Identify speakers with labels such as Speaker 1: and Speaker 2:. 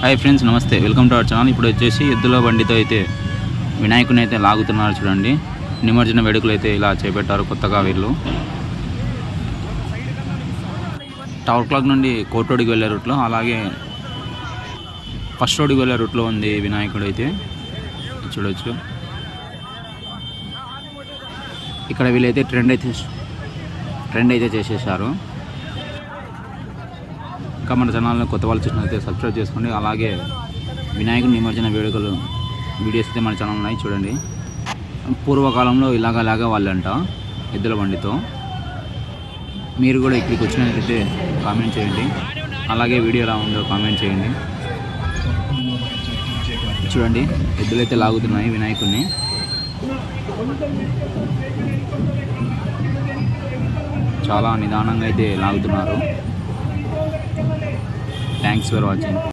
Speaker 1: Hi friends, నమస్తే. Welcome to our channel. ఇప్పుడు వచ్చేసి ఎద్దుల బండితో అయితే వినాయకుని అయితే లాగుతున్నారు. చూడండి, నిమజ్జన వేడుకలు అయితే ఇలా చేపట్టారు కొత్తగా వీళ్ళు. టవర్ క్లాక్ నుండి కోర్ట్ రోడ్కి వెళ్ళే రూట్లో, అలాగే ఫస్ట్ రోడ్కి వెళ్ళే రూట్లో ఉంది వినాయకుడు అయితే చూడవచ్చు. ఇక్కడ వీళ్ళైతే ట్రెండ్ అయితే చేసేసారు. ఇంకా మన ఛానల్ని కొత్త వాళ్ళు చూసినట్లయితే సబ్స్క్రైబ్ చేసుకోండి. అలాగే వినాయకుడి నిమజ్జన వేడుకలు వీడియోస్ అయితే మన ఛానల్ ఉన్నాయి, చూడండి. పూర్వకాలంలో ఇలాగా వాళ్ళంట ఎద్దుల బండితో. మీరు కూడా ఇక్కడికి వచ్చినట్లయితే కామెంట్ చేయండి. అలాగే వీడియో ఎలా ఉందో కామెంట్ చేయండి. చూడండి, ఎద్దులైతే లాగుతున్నాయి వినాయకుడిని. చాలా నిదానంగా అయితే లాగుతున్నారు. Thanks for watching.